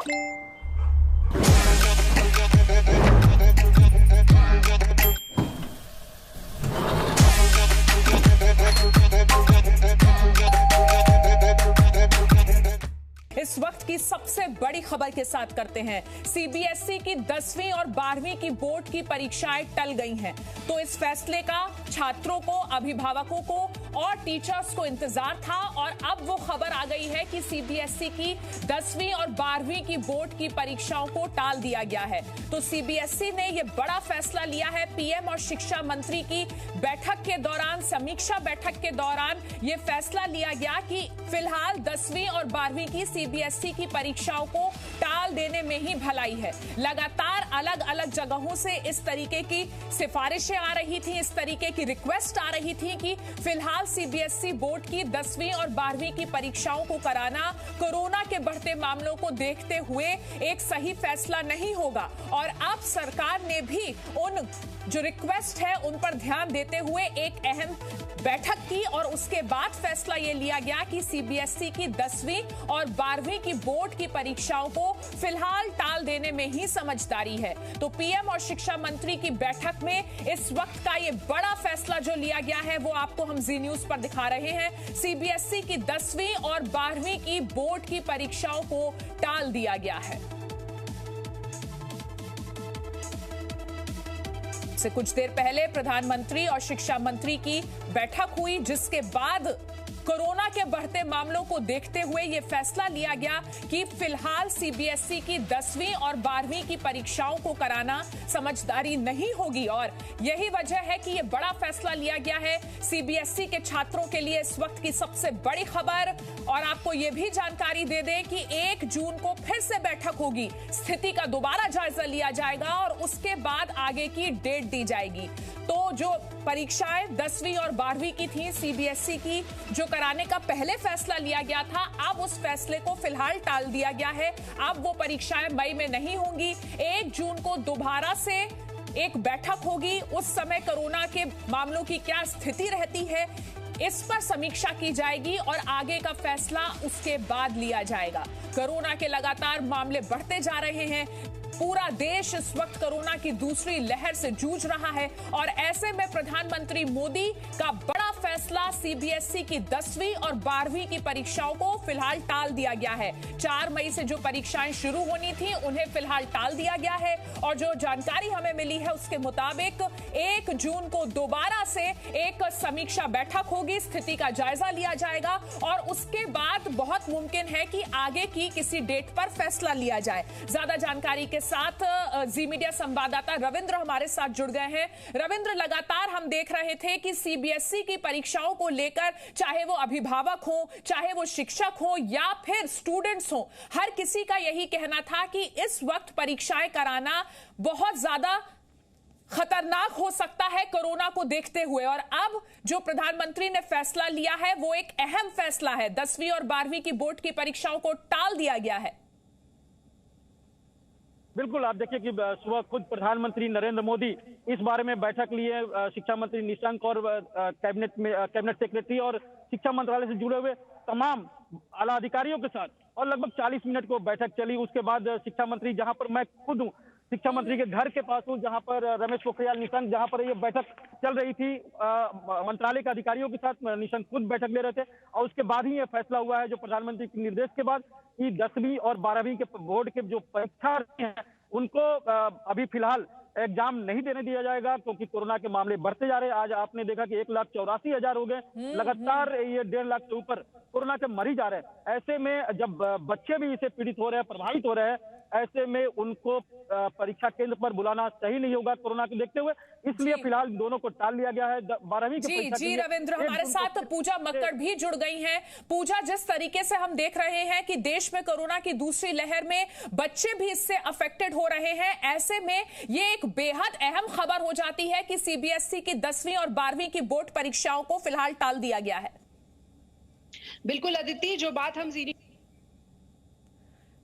इस वक्त की सबसे बड़ी खबर के साथ करते हैं। सीबीएसई की 10वीं और 12वीं की बोर्ड की परीक्षाएं टल गई हैं, तो इस फैसले का छात्रों को, अभिभावकों को और टीचर्स को इंतजार था और अब वो खबर आ गई है कि सीबीएसई की 10वीं और 12वीं की बोर्ड की परीक्षाओं को टाल दिया गया है। तो सीबीएसई ने ये बड़ा फैसला लिया है। पीएम और शिक्षा मंत्री की बैठक के दौरान, समीक्षा बैठक के दौरान ये फैसला लिया गया कि फिलहाल 10वीं और 12वीं की सीबीएसई की परीक्षाओं को टाल देने में ही भलाई है। लगातार अलग अलग जगहों से इस तरीके की सिफारिशें आ रही थी, इस तरीके की रिक्वेस्ट आ रही थी कि फिलहाल सीबीएसई बोर्ड की 10वीं और 12वीं की परीक्षाओं को कराना कोरोना के बढ़ते मामलों को देखते हुए एक सही फैसला नहीं होगा। और अब सरकार ने भी उन जो रिक्वेस्ट है उन पर ध्यान देते हुए एक अहम बैठक की और उसके बाद फैसला यह लिया गया कि सीबीएसई की 10वीं और 12वीं की बोर्ड की परीक्षाओं को फिलहाल टाल देने में ही समझदारी है। तो पीएम और शिक्षा मंत्री की बैठक में इस वक्त का ये बड़ा फैसला जो लिया गया है वो आपको हम जी न्यूज पर दिखा रहे हैं। सीबीएसई की 10वीं और 12वीं की बोर्ड की परीक्षाओं को टाल दिया गया है। से कुछ देर पहले प्रधानमंत्री और शिक्षा मंत्री की बैठक हुई, जिसके बाद कोरोना के बढ़ते मामलों को देखते हुए यह फैसला लिया गया कि फिलहाल सीबीएसई की 10वीं और 12वीं की परीक्षाओं को कराना समझदारी नहीं होगी। और यही वजह है कि यह बड़ा फैसला लिया गया है सीबीएसई के छात्रों के लिए। इस वक्त की सबसे बड़ी खबर, और आपको यह भी जानकारी दे दें कि 1 जून को फिर से बैठक होगी, स्थिति का दोबारा जायजा लिया जाएगा और उसके बाद आगे की डेट दी जाएगी। तो जो परीक्षाएं 10वीं और 12वीं की थी सीबीएसई की, जो कराने का पहले फैसला लिया गया था, अब उस फैसले को फिलहाल टाल दिया गया है। अब वो परीक्षाएं मई में नहीं होंगी। 1 जून को दोबारा से एक बैठक होगी। उस समय कोरोना के मामलों की क्या स्थिति रहती है, इस पर समीक्षा की जाएगी और आगे का फैसला उसके बाद लिया जाएगा। कोरोना के लगातार मामले बढ़ते जा रहे हैं। पूरा देश इस वक्त कोरोना की दूसरी लहर से जूझ रहा है और ऐसे में प्रधानमंत्री मोदी का बड़ा फैसला, सीबीएसई की 10वीं और 12वीं की परीक्षाओं को फिलहाल टाल दिया गया है। 4 मई से जो परीक्षाएं शुरू होनी थी उन्हें फिलहाल टाल दिया गया है और जो जानकारी हमें मिली है उसके मुताबिक 1 जून को दोबारा से एक समीक्षा बैठक होगी, स्थिति का जायजा लिया जाएगा और उसके बाद बहुत मुमकिन है कि आगे की किसी डेट पर फैसला लिया जाए। ज्यादा जानकारी के साथ जी मीडिया संवाददाता रविंद्र हमारे साथ जुड़ गए हैं। रविंद्र, लगातार हम देख रहे थे कि सीबीएसई की परीक्षाओं को लेकर, चाहे वो अभिभावक हो, चाहे वो शिक्षक हो या फिर स्टूडेंट्स हो, हर किसी का यही कहना था कि इस वक्त परीक्षाएं कराना बहुत ज्यादा खतरनाक हो सकता है कोरोना को देखते हुए। और अब जो प्रधानमंत्री ने फैसला लिया है वो एक अहम फैसला है। 10वीं और 12वीं की बोर्ड की परीक्षाओं को टाल दिया गया है। बिल्कुल, आप देखिए कि सुबह खुद प्रधानमंत्री नरेंद्र मोदी इस बारे में बैठक लिए। शिक्षा मंत्री निशंक और कैबिनेट सेक्रेटरी और शिक्षा मंत्रालय से जुड़े हुए तमाम आला अधिकारियों के साथ और लगभग 40 मिनट को बैठक चली। उसके बाद शिक्षा मंत्री, जहां पर मैं खुद हूं, शिक्षा मंत्री के घर के पास हूं, जहां पर रमेश पोखरियाल निशंक, जहां पर ये बैठक चल रही थी, मंत्रालय के अधिकारियों के साथ निशंक खुद बैठक ले रहे थे और उसके बाद ही ये फैसला हुआ है, जो प्रधानमंत्री के निर्देश के बाद, कि 10वीं और 12वीं के बोर्ड के जो परीक्षार्थी हैं उनको अभी फिलहाल एग्जाम नहीं देने दिया जाएगा, क्योंकि कोरोना के मामले बढ़ते जा रहे हैं। आज आपने देखा कि 1,84,000 हो गए, लगातार ये 1.5 लाख से ऊपर कोरोना के मरीज आ रहे हैं। ऐसे में जब बच्चे भी इससे पीड़ित हो रहे हैं, प्रभावित हो रहे हैं, ऐसे में उनको परीक्षा केंद्र पर बुलाना सही नहीं होगा कोरोना को देखते हुए, इसलिए फिलहाल दोनों को टाल दिया गया है। 12वीं की परीक्षा। जी रविंद्र, हमारे साथ पूजा मक्कड़ भी जुड़ गई हैं। पूजा, जिस तरीके से हम देख रहे हैं कि देश में कोरोना की दूसरी लहर में बच्चे भी इससे अफेक्टेड हो रहे हैं, ऐसे में ये एक बेहद अहम खबर हो जाती है कि सीबीएसई की 10वीं और 12वीं की बोर्ड परीक्षाओं को फिलहाल टाल दिया गया है। बिल्कुल अदिति, जो बात हम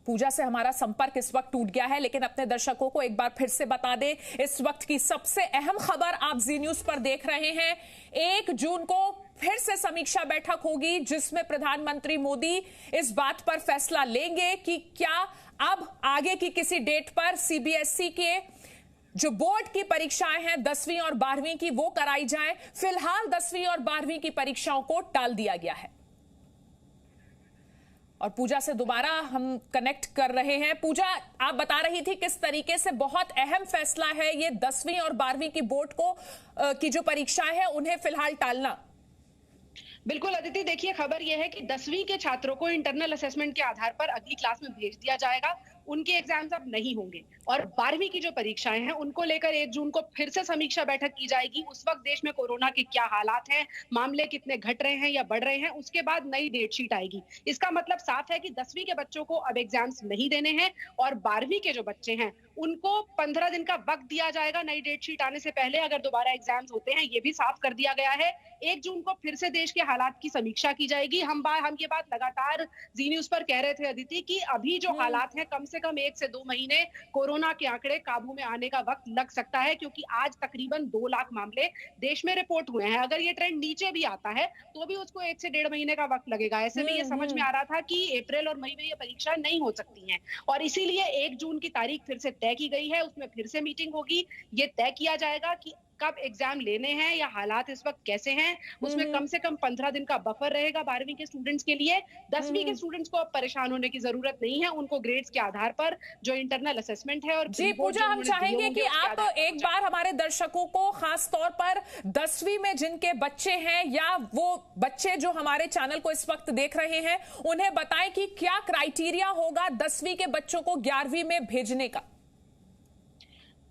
पूजा से हमारा संपर्क इस वक्त टूट गया है, लेकिन अपने दर्शकों को एक बार फिर से बता दें, इस वक्त की सबसे अहम खबर आप जी न्यूज पर देख रहे हैं। 1 जून को फिर से समीक्षा बैठक होगी जिसमें प्रधानमंत्री मोदी इस बात पर फैसला लेंगे कि क्या अब आगे की किसी डेट पर सीबीएसई के जो बोर्ड की परीक्षाएं हैं 10वीं और 12वीं की, वो कराई जाए। फिलहाल 10वीं और 12वीं की परीक्षाओं को टाल दिया गया है। और पूजा से दोबारा हम कनेक्ट कर रहे हैं। पूजा, आप बता रही थी किस तरीके से बहुत अहम फैसला है ये 10वीं और 12वीं की बोर्ड को की जो परीक्षाएं हैं उन्हें फिलहाल टालना। बिल्कुल अदिति, देखिए खबर यह है कि 10वीं के छात्रों को इंटरनल असेसमेंट के आधार पर अगली क्लास में भेज दिया जाएगा। उनके एग्जाम्स अब नहीं होंगे और 12वीं की जो परीक्षाएं हैं उनको लेकर 1 जून को फिर से समीक्षा बैठक की जाएगी। उस वक्त देश में कोरोना के क्या हालात हैं, मामले कितने घट रहे हैं या बढ़ रहे हैं, उसके बाद नई डेट शीट आएगी। इसका मतलब साफ है कि 10वीं के बच्चों को अब एग्जाम्स नहीं देने हैं और 12वीं के जो बच्चे हैं उनको 15 दिन का वक्त दिया जाएगा नई डेट शीट आने से पहले अगर दोबारा एग्जाम्स होते हैं। ये भी साफ कर दिया गया है। 1 जून को फिर से देश के हालात की समीक्षा की जाएगी। हम ये बात लगातार जी न्यूज पर कह रहे थे अदिति कि अभी जो हालात हैं कम से कम 1 से 2 महीने कोरोना के आंकड़े काबू में आने का वक्त लग सकता है, क्योंकि आज तकरीबन 2 लाख मामले देश में रिपोर्ट हुए हैं। अगर ये ट्रेंड नीचे भी आता है तो भी उसको 1 से 1.5 महीने का वक्त लगेगा। ऐसे में ये समझ में आ रहा था कि अप्रैल और मई में ये परीक्षा नहीं हो सकती है और इसीलिए 1 जून की तारीख फिर से तय की गई है। उसमें फिर से मीटिंग होगी। ये तय किया जाएगा कि कब एग्जाम लेने हैं या हालात इस वक्त कैसे हैं। उसमें कम से कम 15 दिन का बफर रहेगा 12वीं के स्टूडेंट्स के लिए। 10वीं के स्टूडेंट्स को अब परेशान होने की जरूरत नहीं है। उनको ग्रेड्स के आधार पर जो इंटरनल असेसमेंट है और जी पूजा, हम चाहेंगे कि आप एक बार हमारे दर्शकों को खास तौर पर 10वीं में जिनके बच्चे हैं या वो बच्चे जो हमारे चैनल को इस वक्त देख रहे हैं उन्हें बताएं कि क्या क्राइटेरिया होगा 10वीं के बच्चों को 11वीं में भेजने का।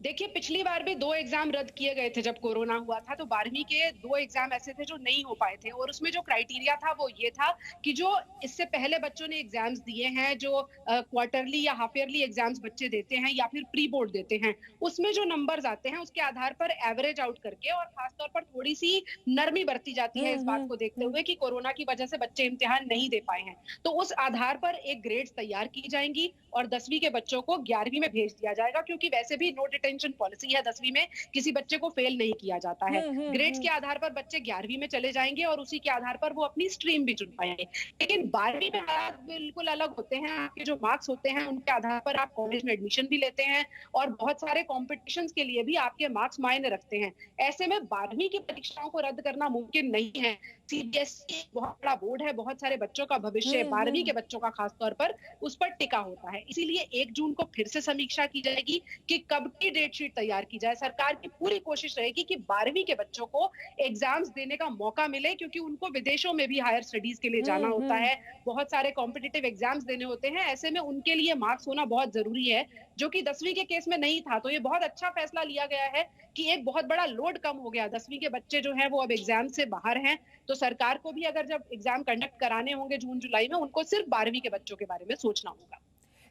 देखिए, पिछली बार भी 2 एग्जाम रद्द किए गए थे जब कोरोना हुआ था, तो 12वीं के 2 एग्जाम ऐसे थे जो नहीं हो पाए थे और उसमें जो क्राइटेरिया था वो ये था कि जो इससे पहले बच्चों ने एग्जाम्स दिए हैं, जो क्वार्टरली या हाफ ईयरली एग्जाम्स बच्चे देते हैं या फिर प्री बोर्ड देते हैं, उसमें जो नंबर्स आते हैं उसके आधार पर एवरेज आउट करके और खासतौर पर थोड़ी सी नरमी बरती जाती है इस बात को देखते हुए कि कोरोना की वजह से बच्चे इम्तिहान नहीं दे पाए हैं, तो उस आधार पर एक ग्रेड्स तैयार की जाएंगी और 10वीं के बच्चों को 11वीं में भेज दिया जाएगा, क्योंकि वैसे भी नो डिटेंशन पॉलिसी है। 10वीं में किसी बच्चे को फेल नहीं किया जाता है। ग्रेड्स के आधार पर बच्चे 11वीं में चले जाएंगे और उसी के आधार पर वो अपनी स्ट्रीम भी चुन पाएंगे। लेकिन 12वीं में हालात बिल्कुल अलग होते हैं। आपके जो मार्क्स होते हैं उनके आधार पर आप कॉलेज में एडमिशन भी लेते हैं और बहुत सारे कॉम्पिटिशंस के लिए भी आपके मार्क्स मायने रखते हैं। ऐसे में 12वीं की परीक्षाओं को रद्द करना मुमकिन नहीं है। सीबीएसई बहुत बड़ा बोर्ड है, बहुत सारे बच्चों का भविष्य 12वीं के बच्चों का खासतौर पर उस पर टिका होता है। इसीलिए 1 जून को फिर से समीक्षा की जाएगी कि कब की डेट शीट तैयार की जाए। सरकार की पूरी कोशिश रहेगी कि 12वीं के बच्चों को एग्जाम्स देने का मौका मिले, क्योंकि उनको विदेशों में भी हायर स्टडीज के लिए जाना होता है, बहुत सारे कॉम्पिटिटिव एग्जाम्स देने होते हैं। ऐसे में उनके लिए मार्क्स होना बहुत जरूरी है, जो कि 10वीं के केस में नहीं था। तो ये बहुत अच्छा फैसला लिया गया है कि एक बहुत बड़ा लोड कम हो गया। 10वीं के बच्चे जो हैं वो अब एग्जाम से बाहर हैं, तो सरकार को भी अगर जब एग्जाम कंडक्ट कराने होंगे जून जुलाई में, उनको सिर्फ 12वीं के बच्चों के बारे में सोचना होगा।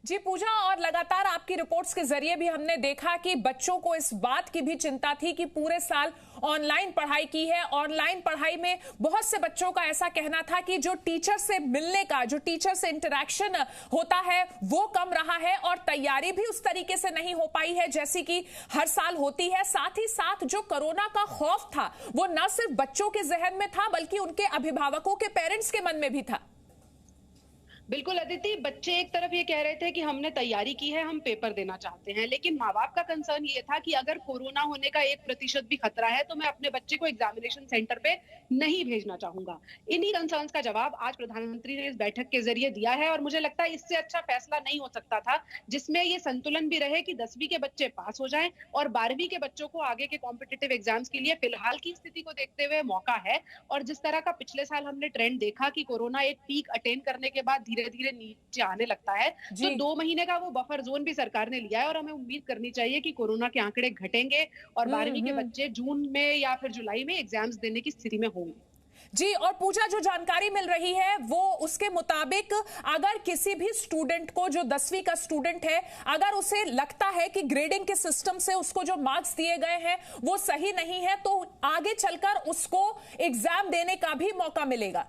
जी पूजा, और लगातार आपकी रिपोर्ट्स के जरिए भी हमने देखा कि बच्चों को इस बात की भी चिंता थी कि पूरे साल ऑनलाइन पढ़ाई की है। ऑनलाइन पढ़ाई में बहुत से बच्चों का ऐसा कहना था कि जो टीचर से मिलने का, जो टीचर से इंटरेक्शन होता है वो कम रहा है और तैयारी भी उस तरीके से नहीं हो पाई है जैसी कि हर साल होती है। साथ ही साथ जो कोरोना का खौफ था वो न सिर्फ बच्चों के जहन में था बल्कि उनके अभिभावकों के पेरेंट्स के मन में भी था। बिल्कुल अदिति, बच्चे एक तरफ ये कह रहे थे कि हमने तैयारी की है, हम पेपर देना चाहते हैं, लेकिन माँ बाप का कंसर्न ये था कि अगर कोरोना होने का 1% भी खतरा है तो मैं अपने बच्चे को एग्जामिनेशन सेंटर पे नहीं भेजना चाहूंगा। इन्हीं कंसर्न्स का जवाब आज प्रधानमंत्री ने इस बैठक के जरिए दिया है और मुझे लगता है इससे अच्छा फैसला नहीं हो सकता था, जिसमें ये संतुलन भी रहे कि 10वीं के बच्चे पास हो जाएं और 12वीं के बच्चों को आगे के कॉम्पिटिटिव एग्जाम्स के लिए फिलहाल की स्थिति को देखते हुए मौका है। और जिस तरह का पिछले साल हमने ट्रेंड देखा कि कोरोना एक पीक अटेन करने के बाद धीरे धीरे नीचे आने लगता है, तो 2 महीने का वो बफर जोन भी सरकार ने लिया है और हमें उम्मीद करनी चाहिए कि कोरोना के आंकड़े घटेंगे और 12वीं के बच्चे जून में या फिर जुलाई में एग्जाम्स देने की स्थिति में होंगे। जी, और पूजा, जो जानकारी मिल रही है वो उसके मुताबिक अगर किसी भी स्टूडेंट को, जो 10वीं का स्टूडेंट है, अगर उसे लगता है कि ग्रेडिंग के सिस्टम से उसको जो मार्क्स दिए गए हैं वो सही नहीं है तो आगे चलकर उसको एग्जाम देने का भी मौका मिलेगा।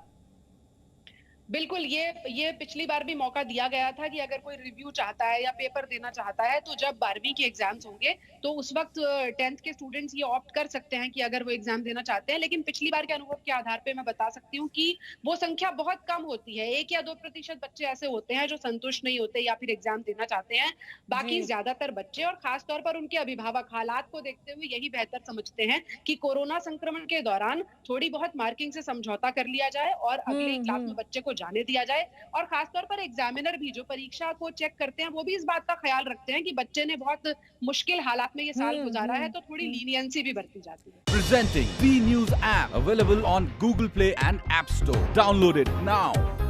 बिल्कुल, ये पिछली बार भी मौका दिया गया था कि अगर कोई रिव्यू चाहता है या पेपर देना चाहता है, तो जब 12वीं के एग्जाम्स होंगे, तो उस वक्त 10th के स्टूडेंट्स ये ऑप्ट कर सकते हैं कि अगर वो एग्जाम देना चाहते हैं। लेकिन पिछली बार के अनुभव के आधार पे मैं बता सकती हूँ कि वो संख्या बहुत कम होती है। 1 या 2% बच्चे ऐसे होते हैं जो संतुष्ट नहीं होते या फिर एग्जाम देना चाहते हैं। बाकी जी। ज्यादातर बच्चे और खास तौर पर उनके अभिभावक हालात को देखते हुए यही बेहतर समझते हैं कि कोरोना संक्रमण के दौरान थोड़ी बहुत मार्किंग से समझौता कर लिया जाए और अगली क्लास में बच्चे को जाने दिया जाए। और खासतौर पर एग्जामिनर भी जो परीक्षा को चेक करते हैं, वो भी इस बात का ख्याल रखते हैं कि बच्चे ने बहुत मुश्किल हालात में ये साल गुजारा है, तो थोड़ी लीनियंसी भी बरती जाती है। Presenting B News app available on Google Play and App Store. Download it now.